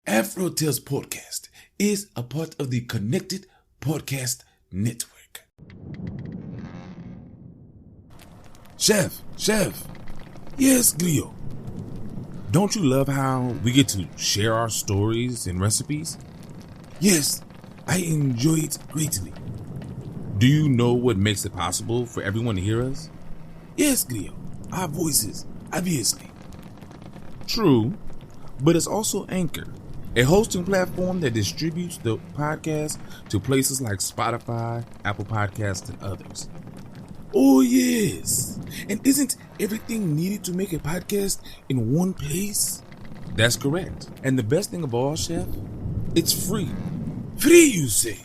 Afro-Tales Podcast is a part of the Connected Podcast Network. Chef. Yes, Glio. Don't you love how we get to share our stories and recipes? Yes, I enjoy it greatly. Do you know what makes it possible for everyone to hear us? Yes, Glio. Our voices, obviously. True, but it's also Anchor, a hosting platform that distributes the podcast to places like Spotify, Apple Podcasts, and others. Oh, yes. And isn't everything needed to make a podcast in one place? That's correct. And the best thing of all, Chef, it's free. Free, you say?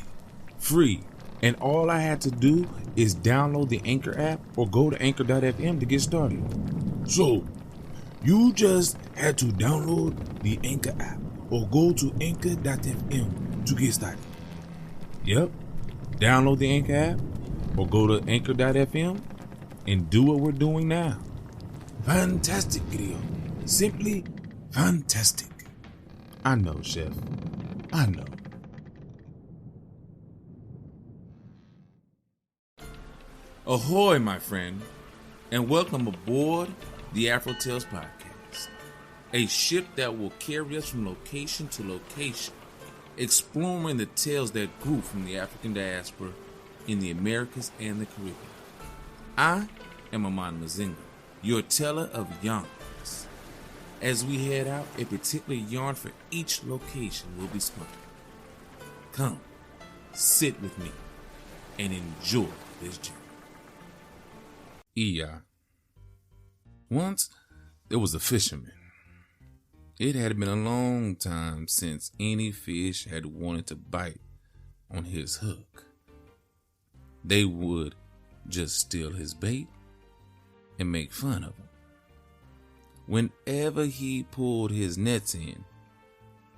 Free. And all I had to do is download the Anchor app or go to anchor.fm to get started. So, you just had to download the Anchor app or go to anchor.fm to get started. Yep. Download the Anchor app or go to anchor.fm and do what we're doing now. Fantastic, Grio. Simply fantastic. I know, Chef. I know. Ahoy, my friend, and welcome aboard the AfroTales Podcast, a ship that will carry us from location to location, exploring the tales that grew from the African diaspora in the Americas and the Caribbean. I am Aman Mazinga, your teller of yarns. As we head out, a particular yarn for each location will be spun. Come, sit with me, and enjoy this journey. Once, there was a fisherman. It had been a long time since any fish had wanted to bite on his hook. They would just steal his bait and make fun of him. Whenever he pulled his nets in,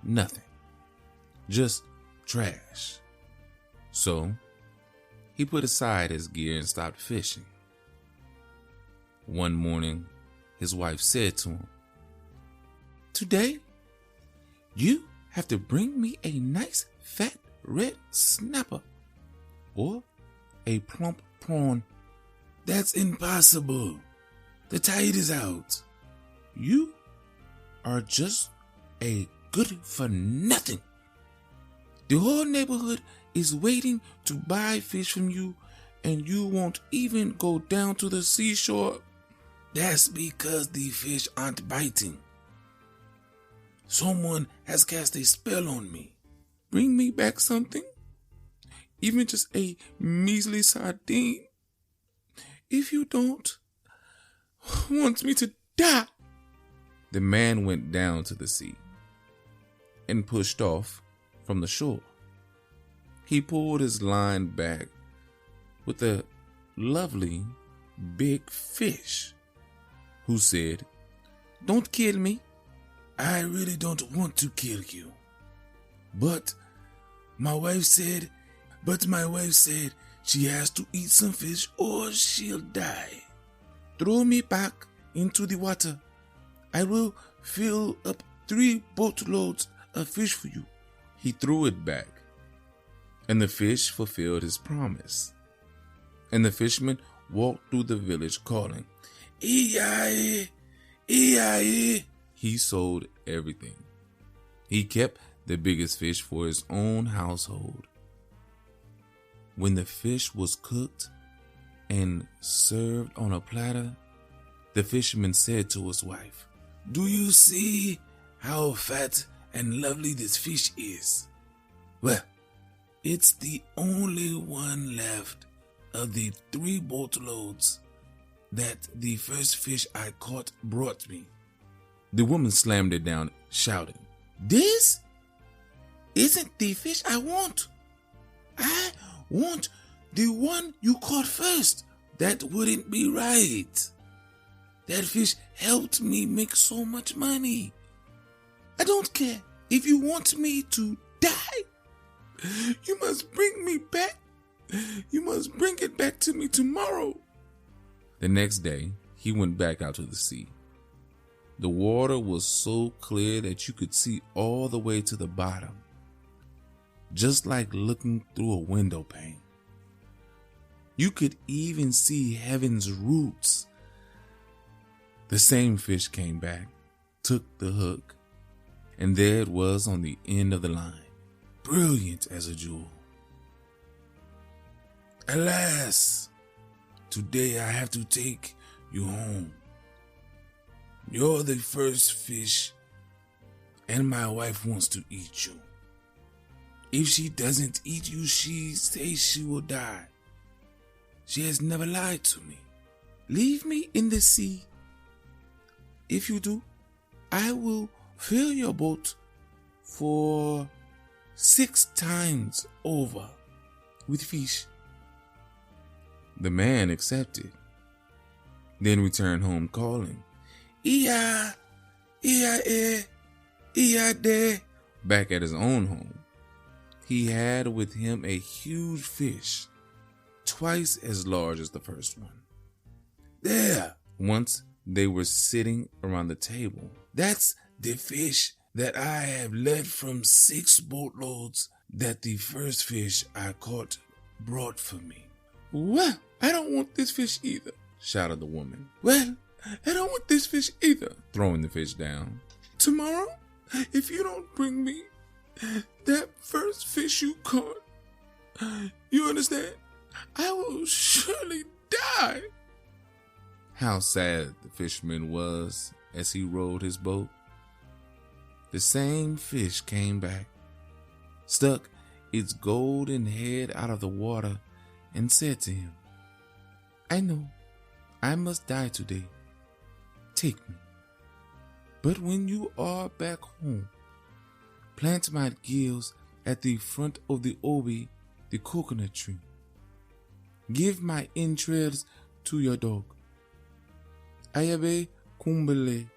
nothing. Just trash. So, he put aside his gear and stopped fishing. One morning, his wife said to him, "Today, you have to bring me a nice fat red snapper or a plump prawn." "That's impossible. The tide is out." "You are just a good for nothing. The whole neighborhood is waiting to buy fish from you, and you won't even go down to the seashore." "That's because the fish aren't biting. Someone has cast a spell on me." "Bring me back something, even just a measly sardine. If you don't want me to die." The man went down to the sea and pushed off from the shore. He pulled his line back with a lovely big fish, who said, "Don't kill me." "I really don't want to kill you. But my wife said she has to eat some fish or she'll die." "Throw me back into the water. I will fill up 3 boatloads of fish for you." He threw it back, and the fish fulfilled his promise. And the fisherman walked through the village calling, "Iyae, Iyae." He sold everything. He kept the biggest fish for his own household. When the fish was cooked and served on a platter, the fisherman said to his wife, "Do you see how fat and lovely this fish is? Well, it's the only one left of the 3 boatloads that the first fish I caught brought me." The woman slammed it down, shouting, "This isn't the fish I want. I want the one you caught first. That wouldn't be right. That fish helped me make so much money. I don't care if you want me to die. You must bring me back. You must bring it back to me tomorrow." The next day, he went back out to the sea. The water was so clear that you could see all the way to the bottom, just like looking through a window pane. You could even see heaven's roots. The same fish came back, took the hook, and there it was on the end of the line, brilliant as a jewel. Alas, today I have to take you home. You're the first fish, and my wife wants to eat you. If she doesn't eat you, she says she will die. She has never lied to me. Leave me in the sea. If you do, I will fill your boat for 6 times over with fish. The man accepted, then returned home calling, Iya, Iya, Iya de. Back at his own home, he had with him a huge fish, twice as large as the first one. There, once they were sitting around the table. That's the fish that I have left from 6 boatloads that the first fish I caught brought for me. Well, I don't want this fish either, shouted the woman. Well, I don't want this fish either, throwing the fish down. Tomorrow, if you don't bring me that first fish you caught, you understand? I will surely die. How sad the fisherman was as he rowed his boat. The same fish came back, stuck its golden head out of the water, and said to him, I know I must die today. Take me. But when you are back home, plant my gills at the front of the obi, the coconut tree. Give my entrails to your dog, Ayabe Kumbele,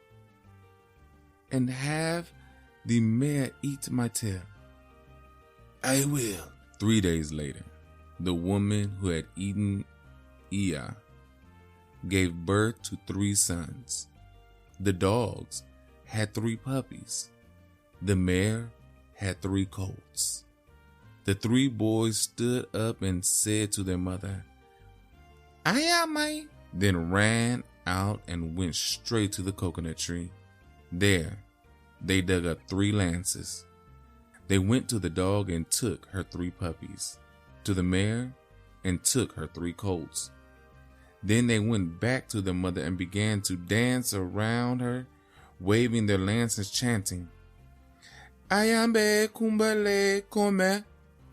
and have the mare eat my tail. I will. 3 days later, the woman who had eaten Iya gave birth to 3 sons. The dogs had 3 puppies. The mare had 3 colts. The 3 boys stood up and said to their mother, Ayamai, then ran out and went straight to the coconut tree. There, they dug up 3 lances. They went to the dog and took her 3 puppies, to the mare and took her 3 colts. Then they went back to their mother and began to dance around her, waving their lances, chanting, Ayambe kumbale kome,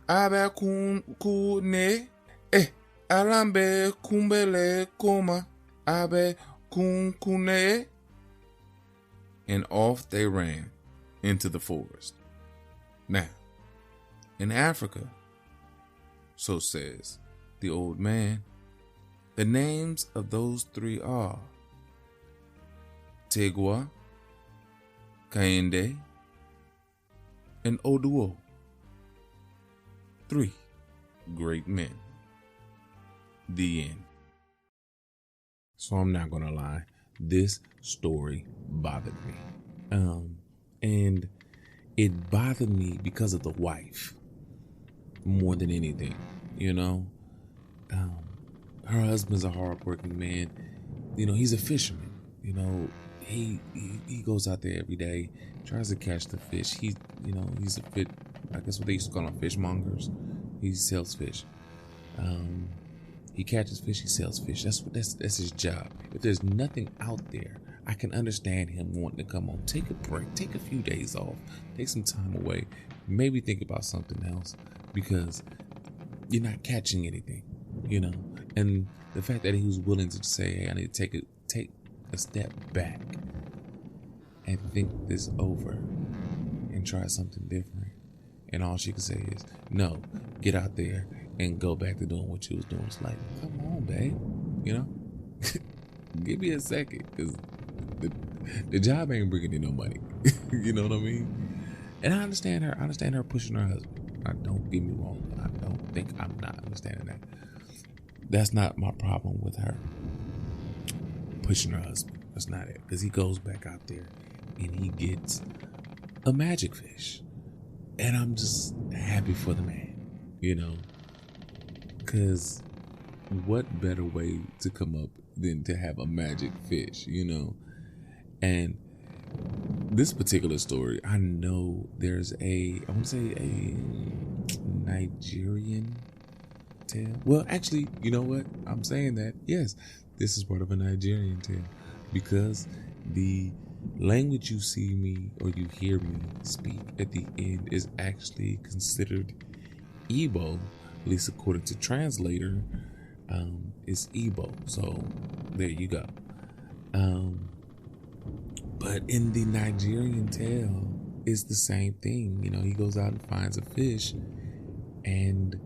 abe kune, alambe kumbele koma, abe kunkune. And off they ran into the forest. Now, in Africa, so says the old man, the names of those 3 are Tegwa, Kainde, and Oduo. 3 great men. The end. So I'm not gonna lie, this story bothered me. And it bothered me because of the wife more than anything, you know. Her husband's a hardworking man. You know, he's a fisherman. You know, he goes out there every day, tries to catch the fish. He's a fit. I guess what they used to call them fishmongers. He sells fish. He catches fish. He sells fish. That's his job. If there's nothing out there, I can understand him wanting to come home, take a break, take a few days off, take some time away, maybe think about something else, because you're not catching anything, you know. And the fact that he was willing to say, hey, I need to take a step back and think this over and try something different. And all she could say is, no, get out there and go back to doing what you was doing. It's like, come on, babe, you know. Give me a second, because the job ain't bringing in no money. You know what I mean? And I understand her. I understand her pushing her husband. Don't get me wrong. I don't think I'm not understanding that. That's not my problem with her pushing her husband. That's not it. Because he goes back out there and he gets a magic fish. And I'm just happy for the man, because what better way to come up than to have a magic fish, And this particular story, I know there's I want to say a Nigerian tale. Well, actually, you know what? I'm saying that, yes, this is part of a Nigerian tale, because the language you see me or you hear me speak at the end is actually considered Igbo, at least according to translator. It's Igbo, so there you go. But in the Nigerian tale, it's the same thing. He goes out and finds a fish, and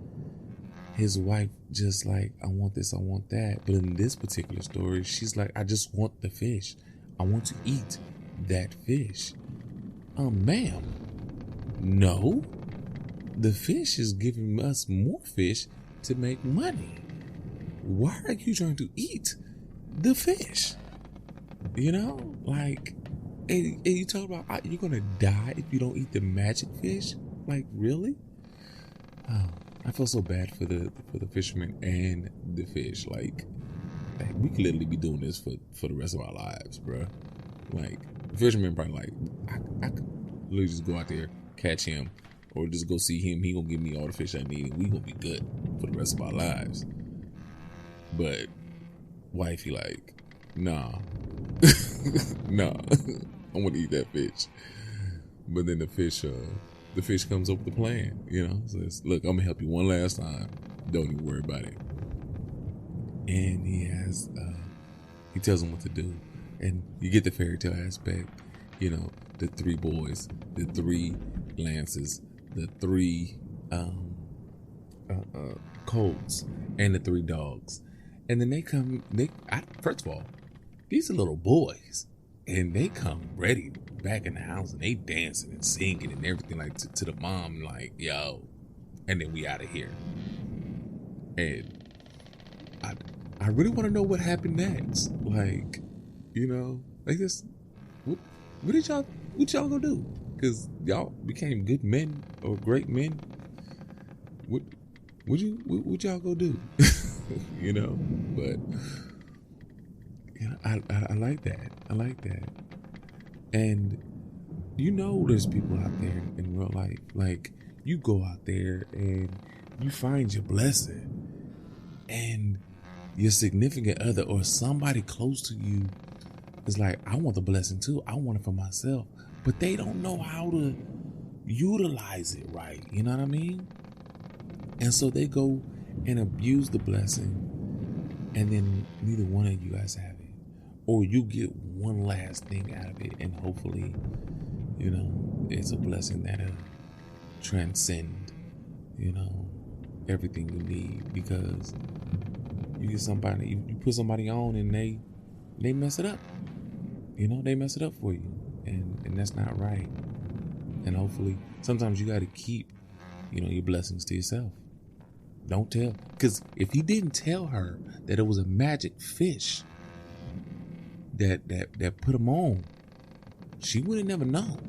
his wife just like, I want this, I want that. But in this particular story, she's like, I just want the fish. I want to eat that fish. Ma'am, no. The fish is giving us more fish to make money. Why are you trying to eat the fish? And you talk about you're gonna die if you don't eat the magic fish? Like, really? Oh, I feel so bad for the fisherman and the fish. Like we could literally be doing this for the rest of our lives, bro. Like, the fisherman probably like, I could literally just go out there, catch him, or just go see him. He gonna give me all the fish I need, and we gonna be good for the rest of our lives. But wifey like, nah, nah, I want to eat that fish. But then the fish comes up with a plan, says, look, I'm gonna help you one last time. Don't even worry about it. And he tells him what to do. And you get the fairy tale aspect, the three boys, the three lances, the three colts, and the three dogs. And then first of all, these are little boys, and they come ready back in the house, and they dancing and singing and everything, like to the mom, like, yo, and then we out of here. And I really want to know what happened next. Like, like this. What y'all gonna do? Because y'all became good men or great men. What y'all gonna do? But I like that. I like that. And there's people out there in real life. Like, you go out there and you find your blessing, and your significant other or somebody close to you is like, I want the blessing too. I want it for myself. But they don't know how to utilize it right. You know what I mean? And so they go and abuse the blessing, and then neither one of you guys have it. Or you get one last thing out of it, and hopefully, it's a blessing that'll transcend, everything you need. Because you get somebody, you put somebody on, and they mess it up. They mess it up for you, and that's not right. And hopefully, sometimes you got to keep, your blessings to yourself. Don't tell, because if you didn't tell her that it was a magic fish that put them on, she would have never known.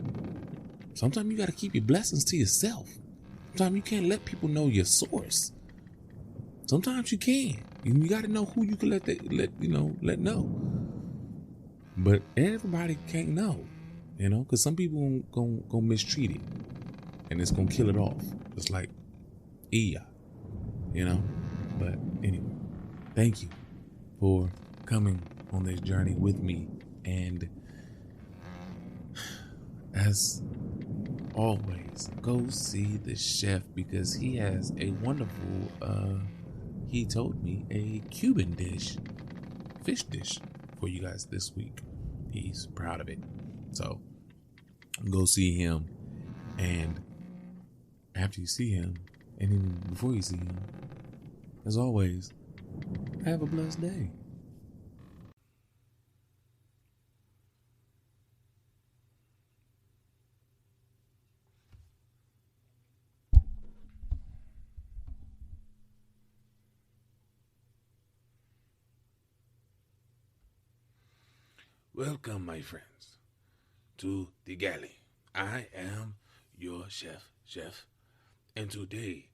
Sometimes you got to keep your blessings to yourself. Sometimes you can't let people know your source. Sometimes you can. And you got to know who you can let know. But everybody can't know, because some people gonna mistreat it, and it's gonna kill it off. It's like, But anyway, thank you for coming on this journey with me. And as always, go see the chef, because he has a wonderful, he told me, a Cuban fish dish for you guys this week. He's proud of it. So go see him. And after you see him, and even before you see him, as always, have a blessed day. Welcome, my friends, to the Galley. I am your chef, and today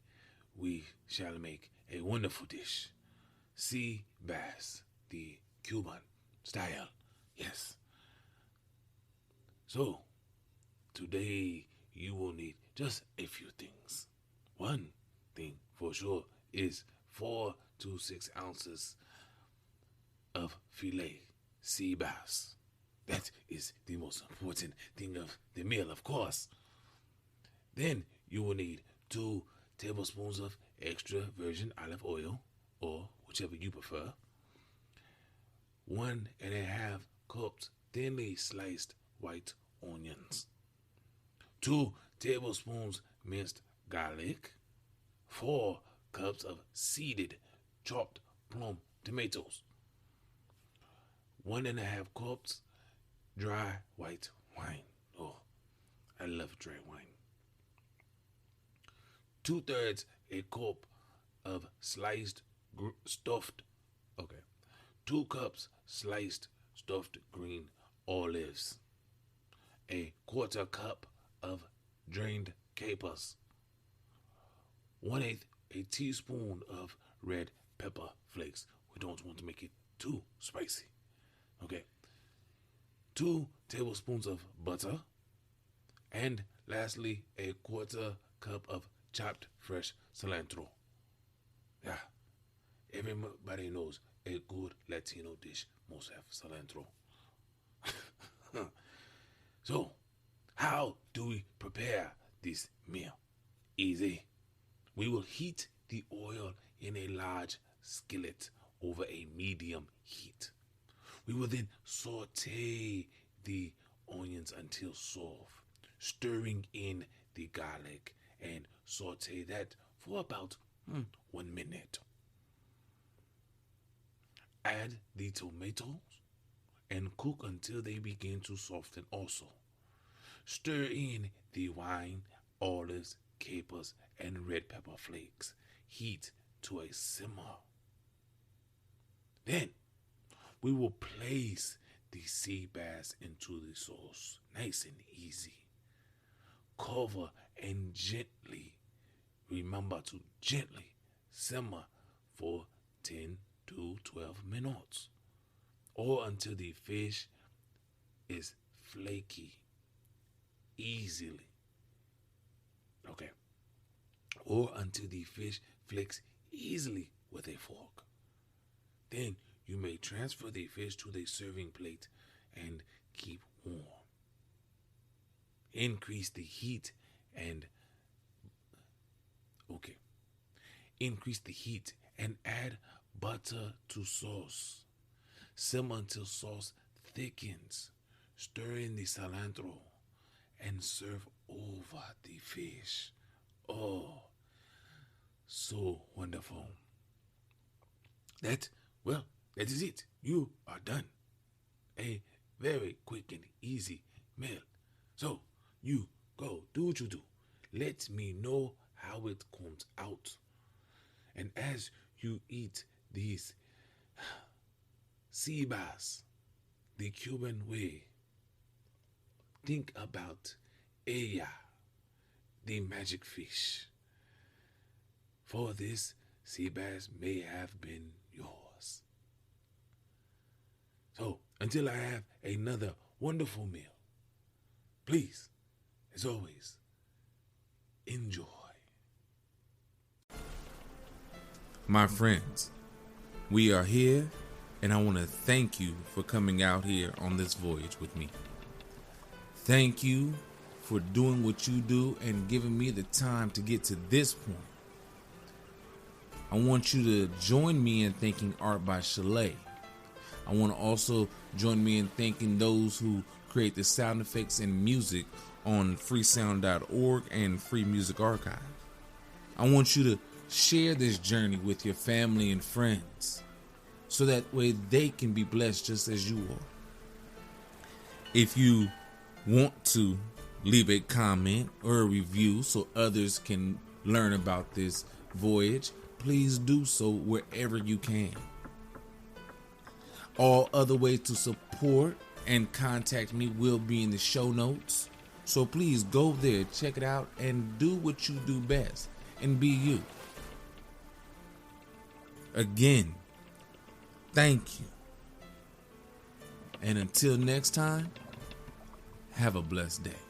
we shall make a wonderful dish, sea bass, the Cuban style. Yes. So, today you will need just a few things. One thing for sure is 4 to 6 ounces of filet sea bass. That is the most important thing of the meal, of course. Then you will need 2 tablespoons of extra virgin olive oil, or whichever you prefer. 1.5 cups thinly sliced white onions. 2 tablespoons minced garlic. 4 cups of seeded chopped plum tomatoes. 1.5 cups dry white wine. Oh, I love dry wine. 2/3 a cup of sliced stuffed. 2 cups sliced stuffed green olives. 1/4 cup of drained capers. 1/8 a teaspoon of red pepper flakes. We don't want to make it too spicy. 2 tablespoons of butter. And lastly, 1/4 cup of chopped fresh cilantro. Yeah, everybody knows a good Latino dish must have cilantro. So, how do we prepare this meal? Easy. We will heat the oil in a large skillet over a medium heat. We will then saute the onions until soft, stirring in the garlic, and saute that for about 1 minute. Add the tomatoes and cook until they begin to soften also. Stir in the wine, olives, capers, and red pepper flakes. Heat to a simmer. Then we will place the sea bass into the sauce, nice and easy. Cover and remember to gently simmer for 10 to 12 minutes, or until the fish is flaky easily. Or until the fish flakes easily with a fork. Then you may transfer the fish to the serving plate and keep warm. Increase the heat and add butter to sauce. Simmer until sauce thickens. Stir in the cilantro and serve over the fish. Oh, so wonderful. That is it. You are done. A very quick and easy meal. So, you go, do what you do. Let me know how it comes out. And as you eat these sea bass, the Cuban way, think about Aya, the magic fish. For this sea bass may have been yours. So, until I have another wonderful meal, please, as always, enjoy. My friends, we are here, and I want to thank you for coming out here on this voyage with me. Thank you for doing what you do and giving me the time to get to this point. I want you to join me in thanking Art by Chalet. I want to also join me in thanking those who create the sound effects and music on freesound.org and Free Music Archive. I want you to share this journey with your family and friends so that way they can be blessed just as you are. If you want to leave a comment or a review so others can learn about this voyage, please do so wherever you can. All other ways to support and contact me will be in the show notes. So please go there, check it out, and do what you do best, and be you. Again, thank you. And until next time, have a blessed day.